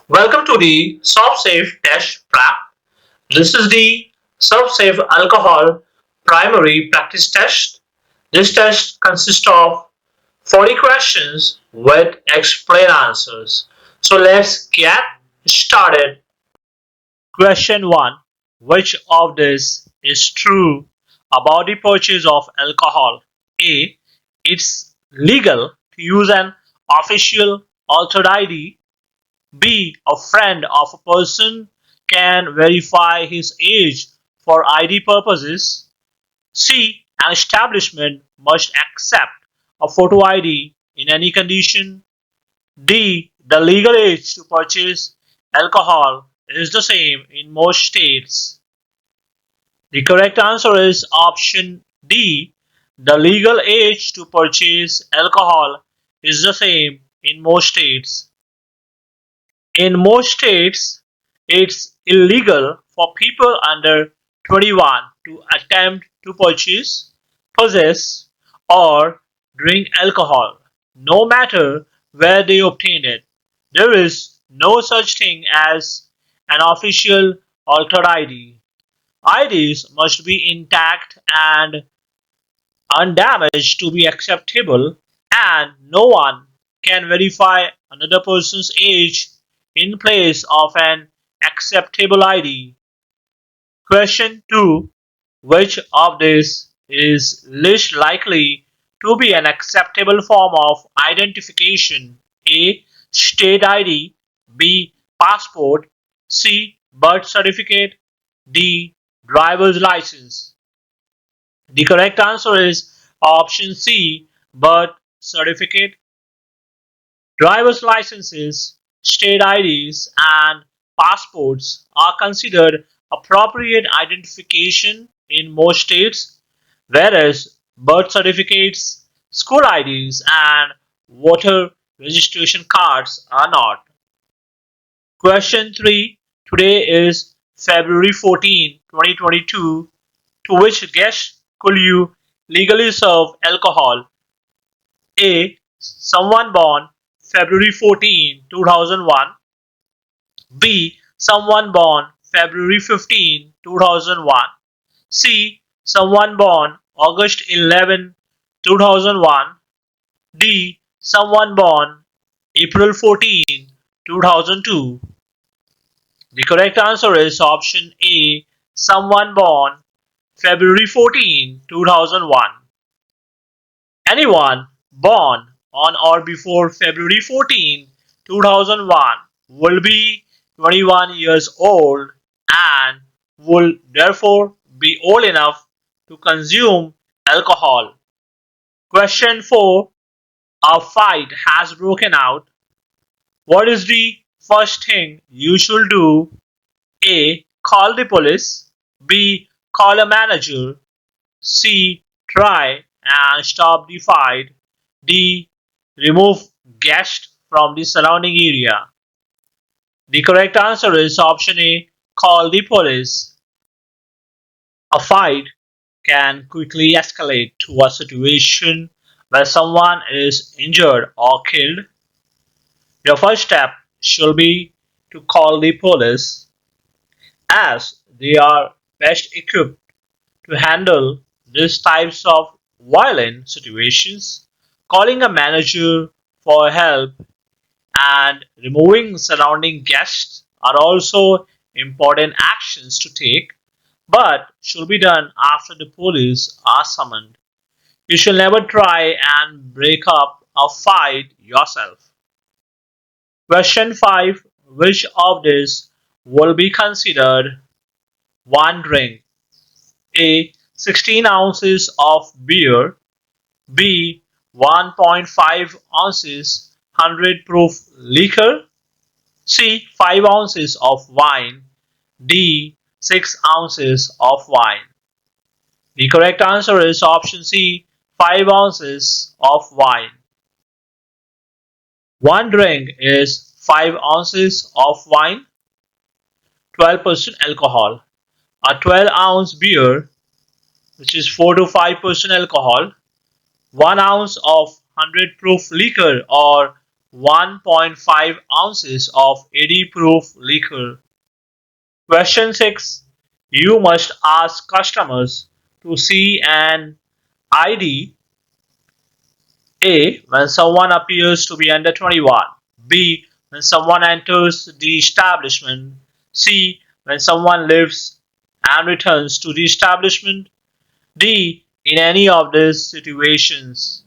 Welcome to the ServSafe Test Prep. This is the ServSafe Alcohol Primary Practice Test. This test consists of 40 questions with explain answers. So let's get started. Question 1. Which of this is true about the purchase of alcohol? A. It's legal to use an official altered ID. B. A friend of a person can verify his age for ID purposes. C. An establishment must accept a photo ID in any condition. D. The legal age to purchase alcohol is the same in most states. The correct answer is option D. The legal age to purchase alcohol is the same in most states. In most states, it's illegal for people under 21 to attempt to purchase, possess, or drink alcohol, no matter where they obtain it. There is no such thing as an official altered ID. IDs must be intact and undamaged to be acceptable, and no one can verify another person's age in place of an acceptable ID. Question 2. Which of these is least likely to be an acceptable form of identification? A. State ID. B. Passport. C. Birth certificate. D. Driver's license. The correct answer is option C. Birth certificate. Driver's licenses, state IDs, and passports are considered appropriate identification in most states, whereas birth certificates, school IDs, and voter registration cards are not. Question 3. Today is February 14, 2022. To which guest could you legally serve alcohol? A. Someone born February 14, 2001. B. Someone born February 15, 2001. C. Someone born August 11, 2001. D. Someone born April 14, 2002. The correct answer is option A. Someone born February 14, 2001. Anyone born on or before February 14, 2001 will be 21 years old and will therefore be old enough to consume alcohol. Question 4. A fight has broken out. What is the first thing you should do? A. Call the police. B. Call a manager. C. Try and stop the fight. D. Remove guests from the surrounding area. The correct answer is option A. Call the police. A fight can quickly escalate to a situation where someone is injured or killed. Your first step should be to call the police as they are best equipped to handle these types of violent situations. Calling a manager for help and removing surrounding guests are also important actions to take, but should be done after the police are summoned. You should never try and break up a fight yourself. Question 5. Which of these will be considered one drink? A. 16 ounces of beer. B. 1.5 ounces 100 proof liquor. C. 5 ounces of wine. D. 6 ounces of wine. The correct answer is option C. 5 ounces of wine. One drink is 5 ounces of wine, 12% alcohol. A 12-ounce beer, which is 4 to 5% alcohol, 1 ounce of 100 proof liquor or 1.5 ounces of 80 proof liquor. Question 6. You must ask customers to see an ID. A. When someone appears to be under 21. B. When someone enters the establishment. C. When someone leaves and returns to the establishment. D. In any of these situations.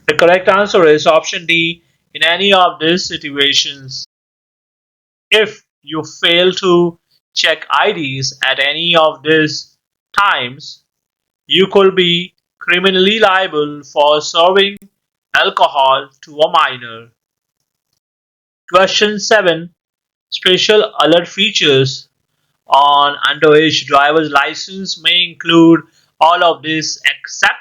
The correct answer is option D. In any of these situations. If you fail to check IDs at any of these times, you could be criminally liable for serving alcohol to a minor. Question 7. Special alert features on underage driver's license may include all of this except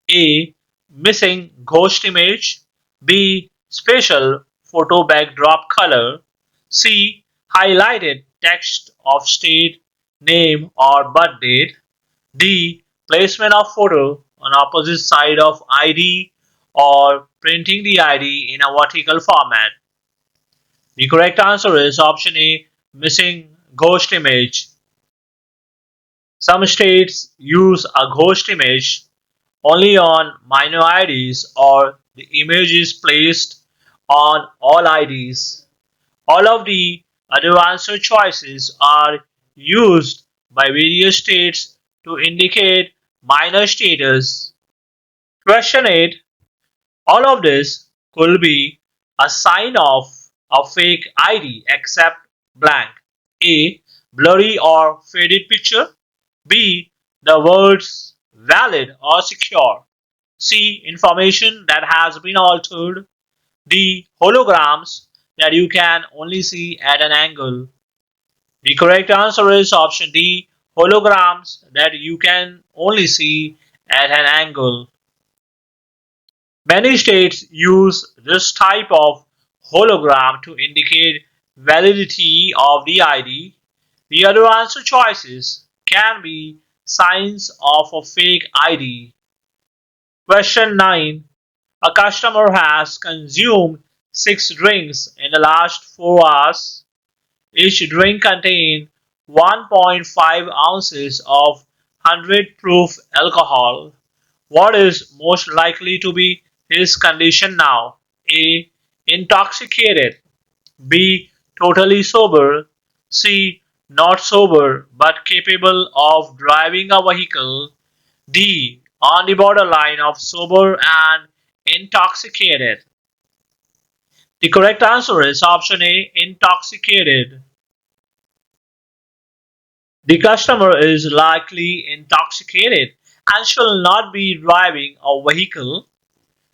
A. Missing ghost image, B. Special photo backdrop color, C. Highlighted text of state name or birth date, D. Placement of photo on opposite side of ID or printing the ID in a vertical format. The correct answer is option A. Missing ghost image. Some states use a ghost image only on minor IDs or the image is placed on all IDs. All of the other answer choices are used by various states to indicate minor status. Question 8. All of this could be a sign of a fake ID except blank. A. Blurry or faded picture. B. The words valid or secure. C. Information that has been altered. D. Holograms that you can only see at an angle. The correct answer is option D. Holograms that you can only see at an angle. Many states use this type of hologram to indicate validity of the ID. The other answer choices can be signs of a fake ID. Question 9. A customer has consumed 6 drinks in the last 4 hours. Each drink contained 1.5 ounces of 100 proof alcohol. What is most likely to be his condition now? A. Intoxicated. B. Totally sober. C. Not sober but capable of driving a vehicle. D. On the borderline of sober and intoxicated. The correct answer is option A. Intoxicated. The customer is likely intoxicated and shall not be driving a vehicle.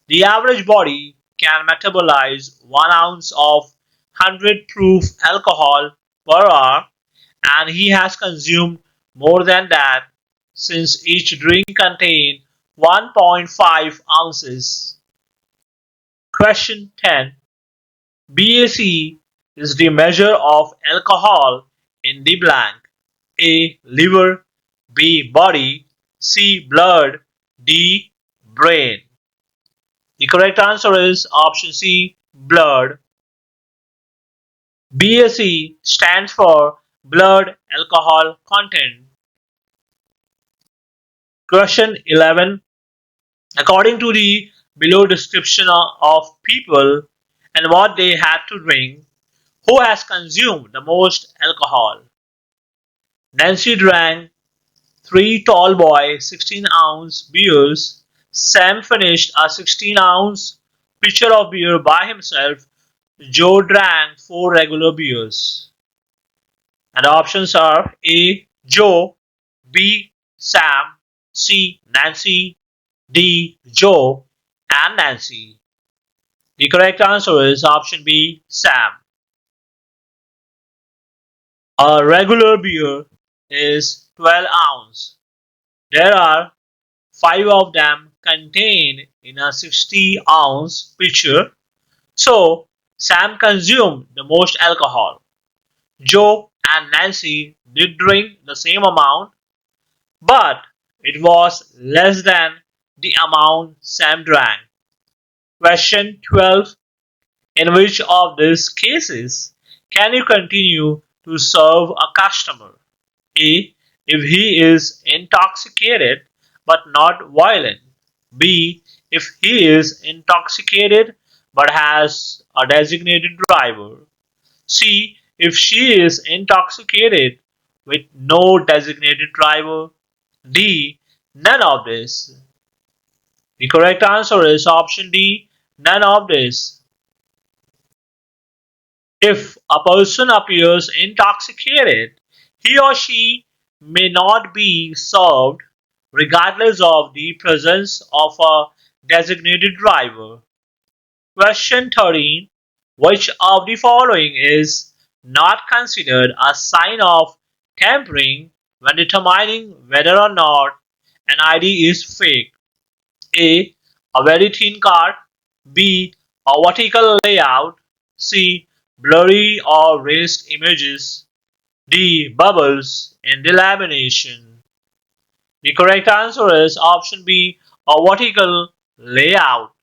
The average body can metabolize 1 ounce of 100 proof alcohol per hour, and he has consumed more than that since each drink contained 1.5 ounces. Question 10. BAC is the measure of alcohol in the blank. A. Liver. B. Body. C. Blood. D. Brain. The correct answer is option C. Blood. BAC stands for blood alcohol content. Question 11. According to the below description of people and what they had to drink, who has consumed the most alcohol? Nancy drank 3 tall boy 16-ounce beers. Sam finished a 16-ounce pitcher of beer by himself. Joe drank 4 regular beers. And the options are A. Joe, B. Sam, C. Nancy, D. Joe and Nancy. The correct answer is option B. Sam. A regular beer is 12 ounce. There are 5 of them contained in a 60-ounce pitcher. So, Sam consumed the most alcohol. Joe and Nancy did drink the same amount, but it was less than the amount Sam drank. Question 12. In which of these cases can you continue to serve a customer? A. If he is intoxicated but not violent. B. If he is intoxicated but has a designated driver. C. If she is intoxicated with no designated driver. D. None of this. The correct answer is option D. None of this. If a person appears intoxicated, he or she may not be served regardless of the presence of a designated driver. Question 13. Which of the following is not considered a sign of tampering when determining whether or not an ID is fake? A. A very thin card. B. A vertical layout. C. Blurry or raised images. D. Bubbles in the lamination. The correct answer is option B. A vertical layout.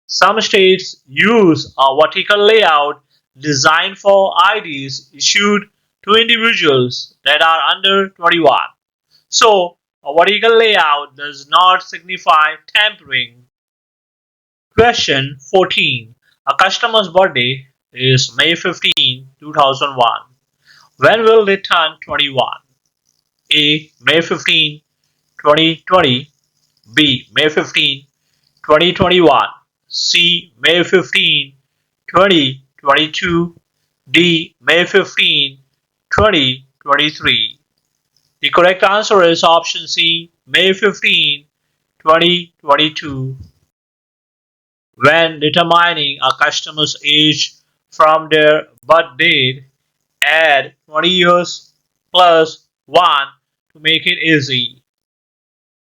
Some states use a vertical layout designed for IDs issued to individuals that are under 21. So, a vertical layout does not signify tampering. Question 14. A customer's birthday is May 15, 2001. When will they turn 21? A. May 15, 2020. B. May 15, 2021. C. May 15, 2022. D. May 15, 2023. The correct answer is option C. May 15, 2022. When determining a customer's age from their birth date, add 20 years plus 1 to make it easy.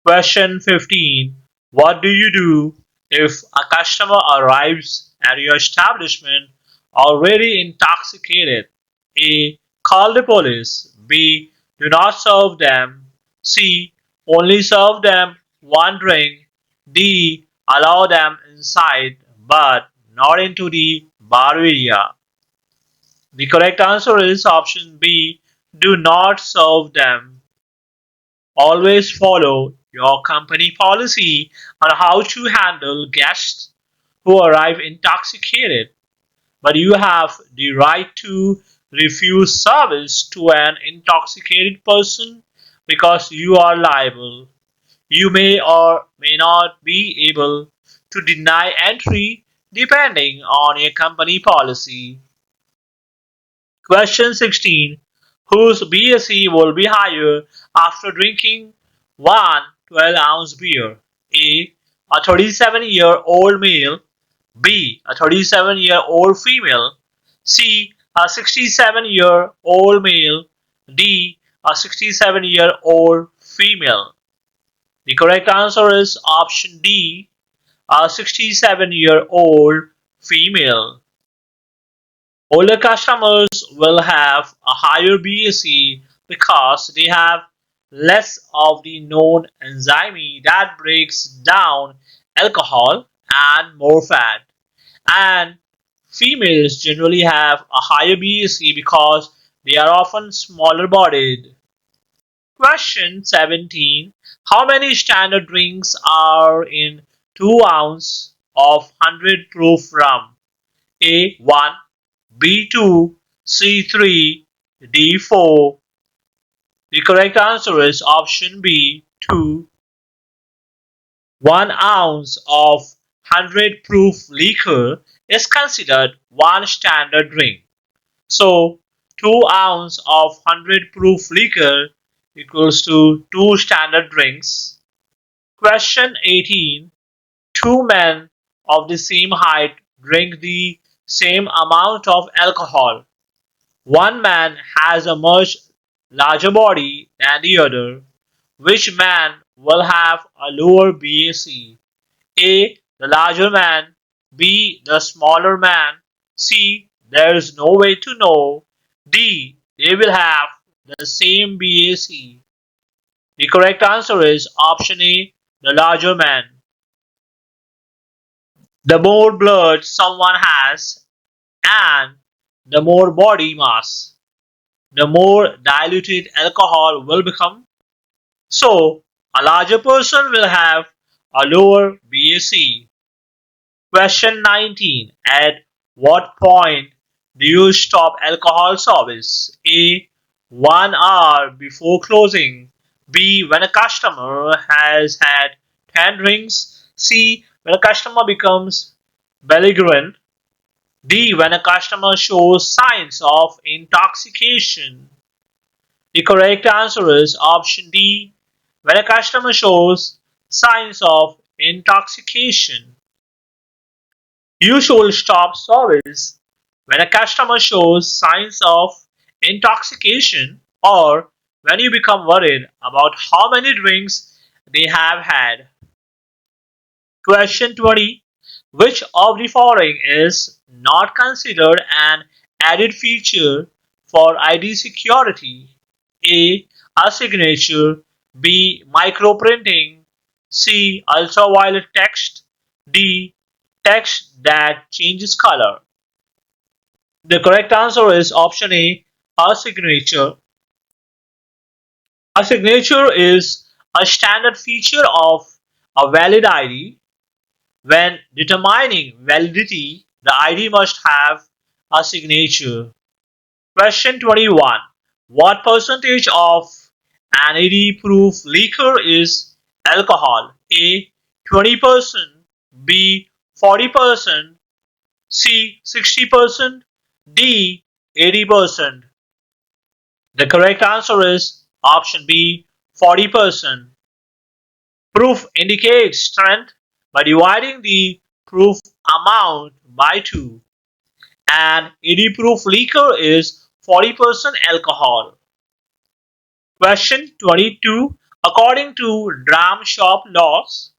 Question 15. What do you do if a customer arrives at your establishment already intoxicated? A. Call the police. B. Do not serve them. C. Only serve them one drink. D. Allow them inside but not into the bar area. The correct answer is option B. Do not serve them. Always follow your company policy on how to handle guests who arrive intoxicated, but you have the right to refuse service to an intoxicated person because you are liable. You may or may not be able to deny entry depending on your company policy. Question 16. Whose BSE will be higher after drinking one 12-ounce beer? A. A 37-year-old male. B. A 37-year-old female. C. A 67-year-old male. D. A 67-year-old female. The correct answer is option D. A 67-year-old female. Older customers will have a higher BAC because they have less of the known enzyme that breaks down alcohol and more fat. And females generally have a higher BAC because they are often smaller bodied. Question 17. How many standard drinks are in 2 ounce of 100 proof rum? A 1, B 2, C 3, D 4. The correct answer is option B 2. 1 ounce of 100 proof liquor is considered one standard drink. So 2 ounce of 100 proof liquor equals to 2 standard drinks. Question 18. Two men of the same height drink the same amount of alcohol. One man has a much larger body than the other. Which man will have a lower BAC? A. The larger man. B. The smaller man. C. There is no way to know. D. They will have the same BAC. The correct answer is option A. The larger man. The more blood someone has and the more body mass, the more diluted alcohol will become. So, a larger person will have a lower BAC. Question 19. At what point do you stop alcohol service? A. 1 hour before closing. B. When a customer has had 10 drinks. C. When a customer becomes belligerent. D. When a customer shows signs of intoxication. The correct answer is option D. When a customer shows signs of intoxication. You should stop service when a customer shows signs of intoxication or when you become worried about how many drinks they have had. Question 20. Which of the following is not considered an added feature for ID security? A signature. B. Microprinting. C. Ultraviolet text. D. Text that changes color. The correct answer is option a signature. A signature is a standard feature of a valid ID. When determining validity, the ID must have a signature. Question 21. What percentage of an ID proof liquor is alcohol? A. 20%, B. 40%, C. 60%, D. 80%. The correct answer is option B. 40%. Proof indicates strength by dividing the proof amount by 2. And 80 proof liquor is 40% alcohol. Question 22. According to dram shop laws,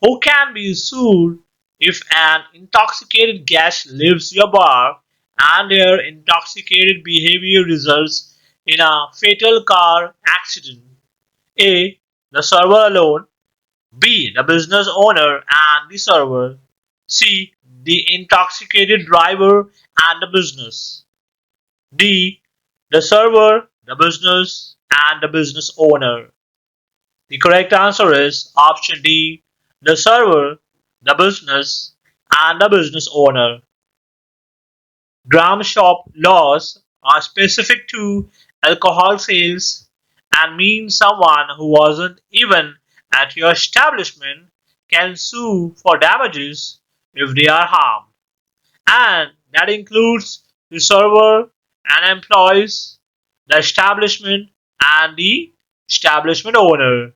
who can be sued if an intoxicated guest leaves your bar and their intoxicated behavior results in a fatal car accident? A. The server alone. B. The business owner and the server. C. The intoxicated driver and the business. D. The server, the business, and the business owner. The correct answer is option D. The server, the business, and the business owner. Dram shop laws are specific to alcohol sales and mean someone who wasn't even at your establishment can sue for damages if they are harmed. And that includes the server and employees, the establishment, and the establishment owner.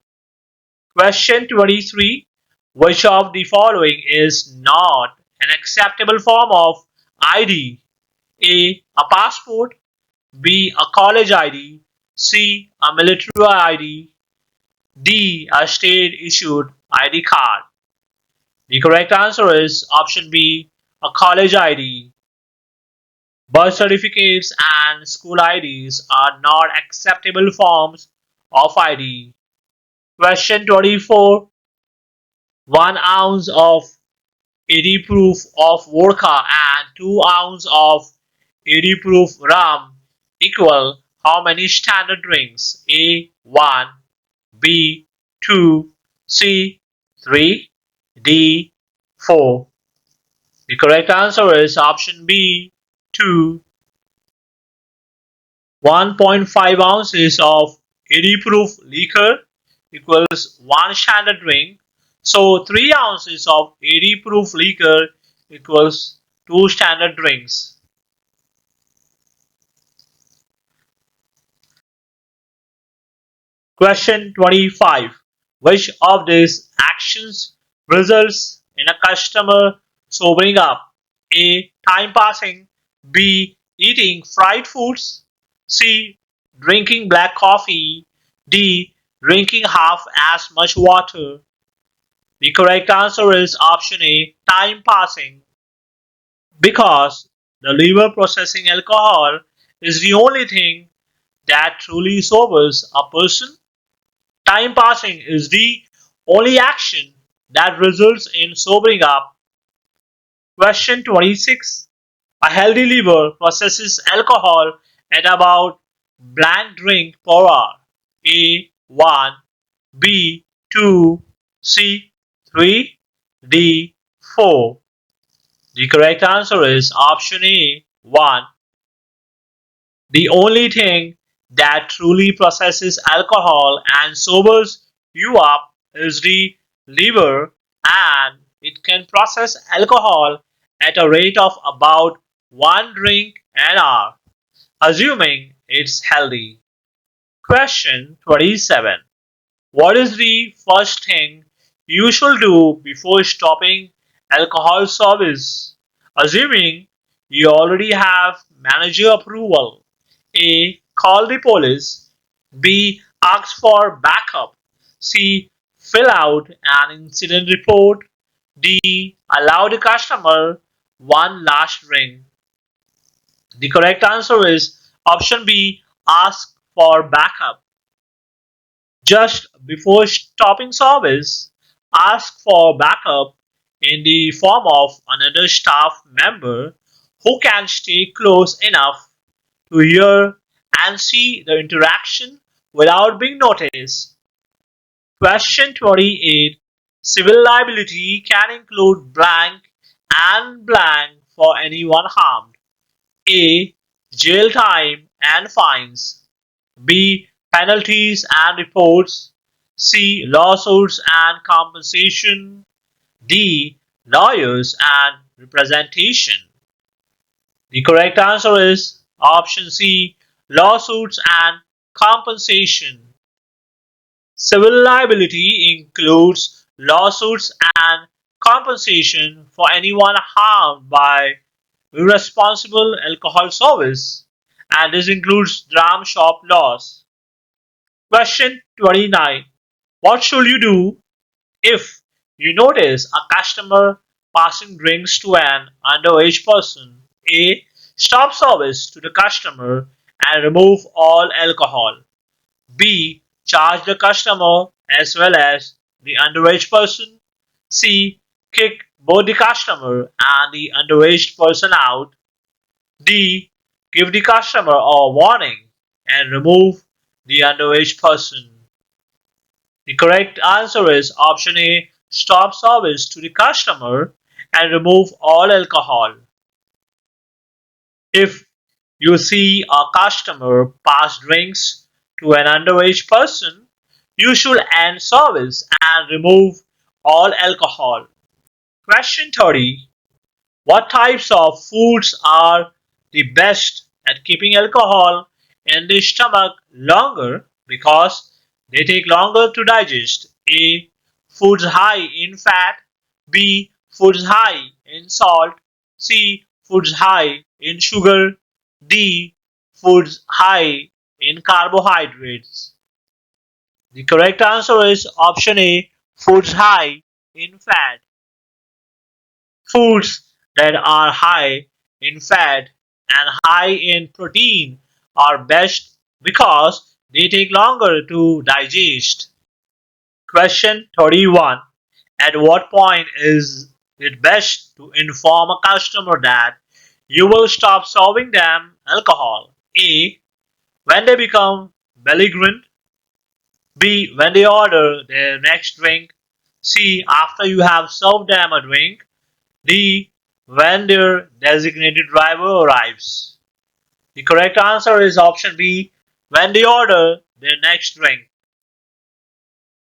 Question 23. Which of the following is not an acceptable form of ID? A passport. B. A college ID. C. A military ID. D. A state issued ID card. The correct answer is option B. A college ID. Birth certificates and school IDs are not acceptable forms of ID. Question 24. 1 ounce of 80 proof of vodka and 2 ounces of 80 proof rum equal how many standard drinks? A. 1. B. 2. C. 3. D. 4. The correct answer is option B. 2. 1.5 ounces of 80 proof liquor equals 1 standard drink. So 3 ounces of 80 proof liquor equals 2 standard drinks. Question 25. Which of these actions results in a customer sobering up? A. Time passing. B. Eating fried foods. C. Drinking black coffee. D. Drinking half as much water. The correct answer is option A. Time passing. Because the liver processing alcohol is the only thing that truly sobers a person. Time passing is the only action that results in sobering up. Question 26. A healthy liver processes alcohol at about blank drink per hour. A 1, B 2, C 3, D 4. The correct answer is option A 1. The only thing that truly processes alcohol and sobers you up is the liver, and it can process alcohol at a rate of about 1 drink an hour, assuming it's healthy. Question 27. What is the first thing you should do before stopping alcohol service? Assuming you already have manager approval. A. Call the police. B. Ask for backup. C. Fill out an incident report. D. Allow the customer one last drink. The correct answer is option B. Ask for backup. Just before stopping service, ask for backup in the form of another staff member who can stay close enough to hear and see the interaction without being noticed. Question 28. Civil liability can include blank and blank for anyone harmed. A. Jail time and fines. B. Penalties and reports. C. Lawsuits and compensation. D. Lawyers and representation. The correct answer is option C. Lawsuits and compensation. Civil liability includes lawsuits and compensation for anyone harmed by irresponsible alcohol service, and this includes dram shop laws. Question 29. What should you do if you notice a customer passing drinks to an underage person? A. Stop service to the customer and remove all alcohol. B. Charge the customer as well as the underage person. C. Kick both the customer and the underage person out. D. Give the customer a warning and remove the underage person. The correct answer is option A. Stop service to the customer and remove all alcohol. If you see a customer pass drinks to an underage person, you should end service and remove all alcohol. Question 30. What types of foods are the best at keeping alcohol in the stomach longer because they take longer to digest? A. Foods high in fat. B. Foods high in salt. C. Foods high in sugar. D. Foods high in carbohydrates. The correct answer is option A. Foods high in fat. Foods that are high in fat and high in protein are best because they take longer to digest. Question 31. At what point is it best to inform a customer that you will stop serving them alcohol? A. When they become belligerent. B. When they order their next drink. C. After you have served them a drink. D. When their designated driver arrives. The correct answer is option B. When they order their next drink.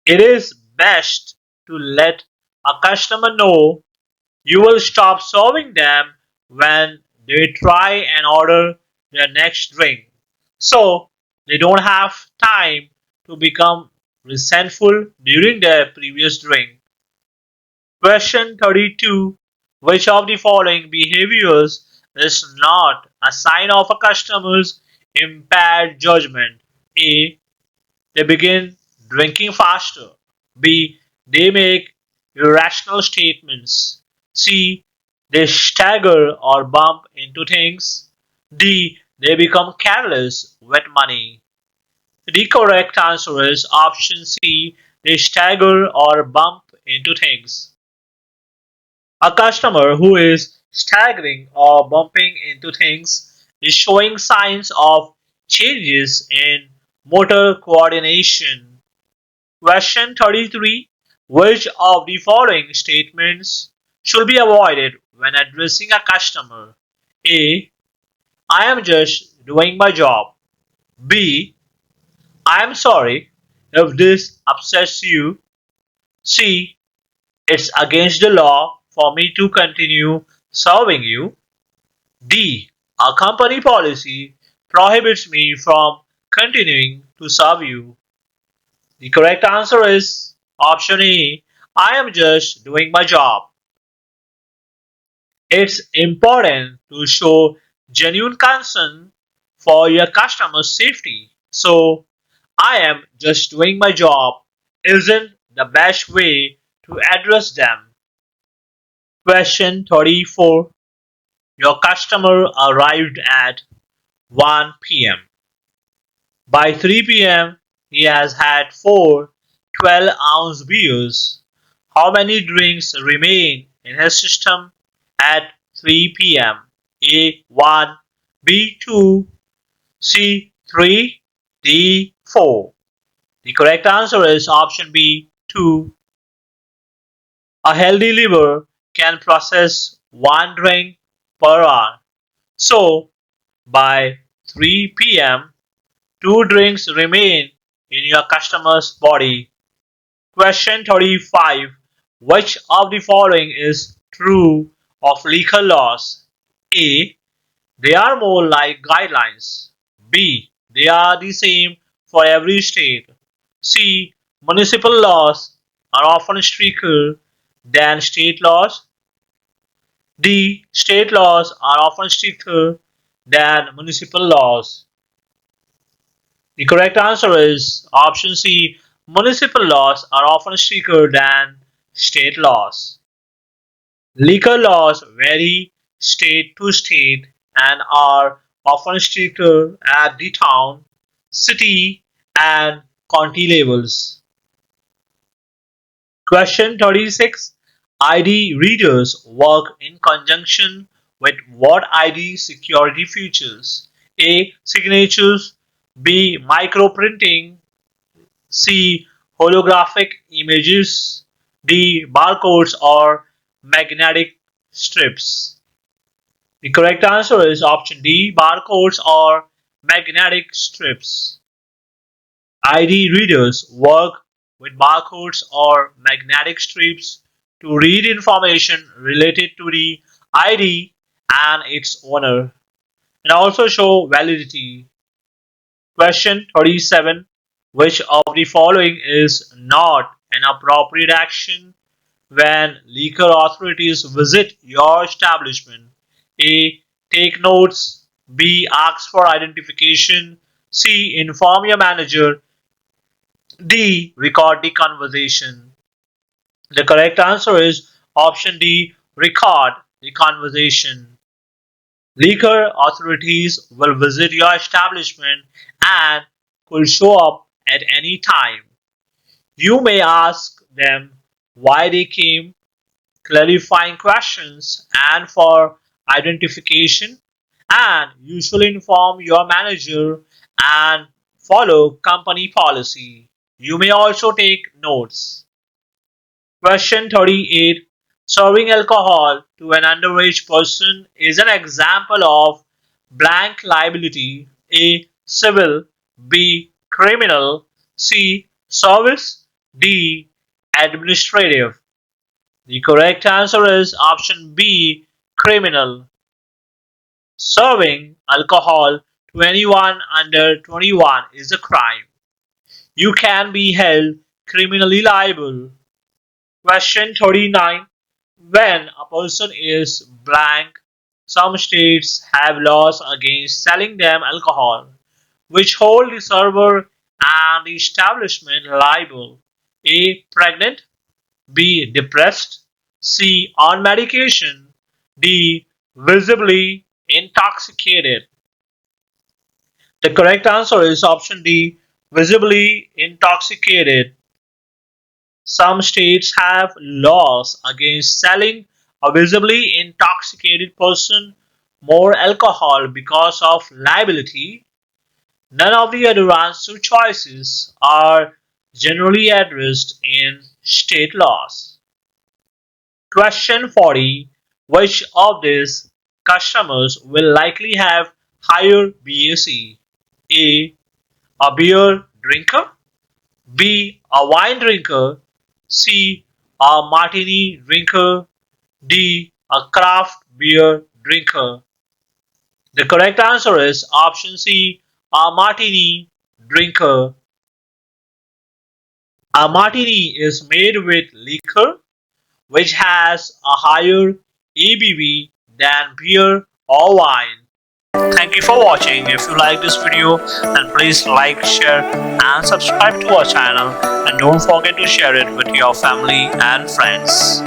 It is best to let a customer know you will stop serving them when they try and order their next drink, so they don't have time to become resentful during their previous drink. Question 32. Which of the following behaviors is not a sign of a customer's impaired judgment? A. They begin drinking faster. B. They make irrational statements. C. They stagger or bump into things. D. They become careless with money. The correct answer is option C. They stagger or bump into things. A customer who is staggering or bumping into things is showing signs of changes in motor coordination. Question 33. Which of the following statements should be avoided when addressing a customer? A. I am just doing my job. B. I am sorry if this upsets you. C. It's against the law for me to continue serving you. D. A company policy prohibits me from continuing to serve you. The correct answer is option A. I am just doing my job. It's important to show genuine concern for your customer's safety. So, I am just doing my job isn't the best way to address them. Question 34. Your customer arrived at 1 p.m. By 3 p.m., he has had four 12-ounce beers. How many drinks remain in his system at 3 p.m.? A. 1, B. 2, C. 3, D. 4. The correct answer is option B. 2. A healthy liver can process one drink per hour. So, by 3 p.m., two drinks remain in your customer's body. Question 35. Which of the following is true of liquor laws? A. They are more like guidelines. B. They are the same for every state. C. Municipal laws are often stricter than state laws. D. State laws are often stricter than municipal laws. The correct answer is option C. Municipal laws are often stricter than state laws. Liquor laws vary state to state and are often stricter at the town, city, and county levels. Question 36. ID readers work in conjunction with what ID security features? A. Signatures. B. Microprinting. C. Holographic images. D. Barcodes or magnetic strips. The correct answer is option D. Barcodes or magnetic strips. ID readers work with barcodes or magnetic strips to read information related to the ID and its owner, and also show validity. Question 37. Which of the following is not an appropriate action when liquor authorities visit your establishment? A. Take notes. B. Ask for identification. C. Inform your manager. D. Record the conversation. The correct answer is option D. Record the conversation. Liquor authorities will visit your establishment and could show up at any time. You may ask them why they came, clarifying questions, and for identification. And you should inform your manager and follow company policy. You may also take notes. Question 38. Serving alcohol to an underage person is an example of blank liability. A. Civil. B. Criminal. C. Service. D. Administrative. The correct answer is option B. Criminal. Serving alcohol to anyone under 21 is a crime. You can be held criminally liable. Question 39. When a person is blank, some states have laws against selling them alcohol, which hold the server and the establishment liable. A. Pregnant. B. Depressed. C. On medication. D. Visibly intoxicated. The correct answer is option D. Visibly intoxicated. Some states have laws against selling A visibly intoxicated person, more alcohol because of liability. None of the other answer choices are generally addressed in state laws. Question 40. Which of these customers will likely have higher BAC? A. A beer drinker. B. A wine drinker. C. A martini drinker. D. A craft beer drinker. The correct answer is option C. A martini drinker. A martini is made with liquor which has a higher ABV than beer or wine. Thank you for watching. If you like this video, then please like, share and subscribe to our channel, and don't forget to share it with your family and friends.